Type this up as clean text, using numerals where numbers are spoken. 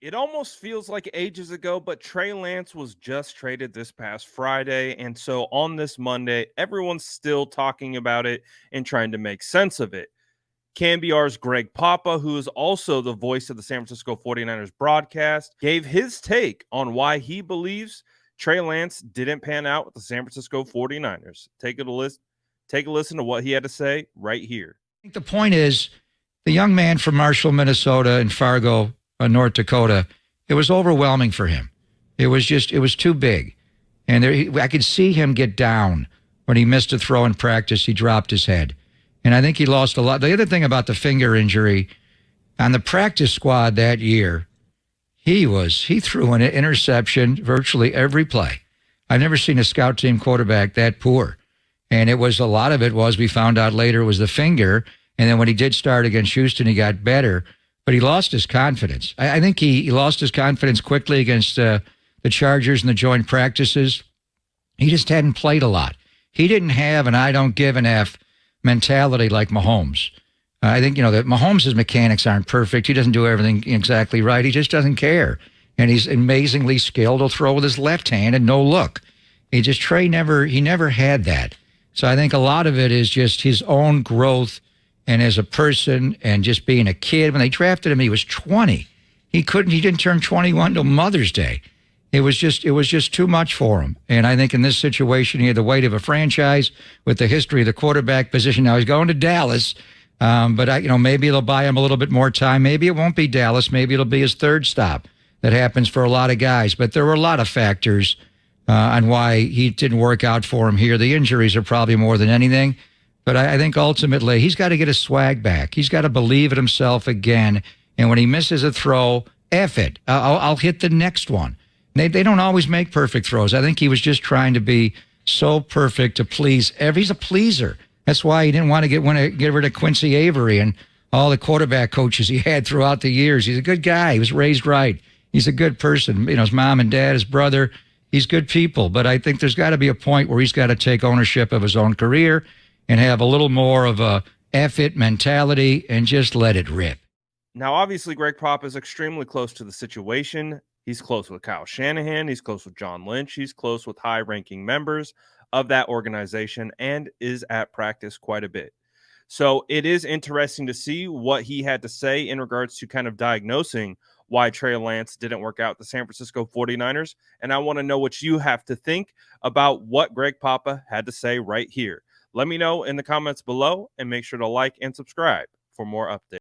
It almost feels like ages ago, but Trey Lance was just traded this past Friday. And so on this Monday, everyone's still talking about it and trying to make sense of it. KNBR's Greg Papa, who is also the voice of the San Francisco 49ers broadcast, gave his take on why he believes Trey Lance didn't pan out with the San Francisco 49ers. Take a listen to what he had to say right here. I think the point is the young man from Marshall, Minnesota and Fargo, North Dakota, it was overwhelming for him. It was too big. And I could see him get down when he missed a throw in practice. He dropped his head. And I think he lost a lot. The other thing about the finger injury, on the practice squad that year, he threw an interception virtually every play. I've never seen a scout team quarterback that poor. And a lot of it was, we found out later, it was the finger. And then when he did start against Houston, he got better. But he lost his confidence. I think he lost his confidence quickly against the Chargers in the joint practices. He just hadn't played a lot. He didn't have an I don't give an F mentality like Mahomes. I think, that Mahomes' mechanics aren't perfect. He doesn't do everything exactly right. He just doesn't care. And he's amazingly skilled. He'll throw with his left hand and no look. Trey never had that. So I think a lot of it is just his own growth and as a person and just being a kid. When they drafted him, he was 20. He didn't turn 21 till Mother's Day. It was just too much for him. And I think in this situation, he had the weight of a franchise with the history of the quarterback position. Now he's going to Dallas, but maybe they'll buy him a little bit more time. Maybe it won't be Dallas. Maybe it'll be his third stop. That happens for a lot of guys. But there were a lot of factors on why he didn't work out for him here. The injuries are probably more than anything. But I think ultimately he's got to get his swag back. He's got to believe in himself again. And when he misses a throw, F it. I'll hit the next one. They don't always make perfect throws. I think he was just trying to be so perfect to please. He's a pleaser. That's why he didn't want to get rid of Quincy Avery and all the quarterback coaches he had throughout the years. He's a good guy. He was raised right. He's a good person. His mom and dad, his brother, he's good people. But I think there's got to be a point where he's got to take ownership of his own career and have a little more of a F it mentality and just let it rip. Now, obviously, Greg Pop is extremely close to the situation. He's close with Kyle Shanahan. He's close with John Lynch. He's close with high-ranking members of that organization and is at practice quite a bit. So it is interesting to see what he had to say in regards to kind of diagnosing why Trey Lance didn't work out the San Francisco 49ers. And I want to know what you have to think about what Greg Papa had to say right here. Let me know in the comments below and make sure to like and subscribe for more updates.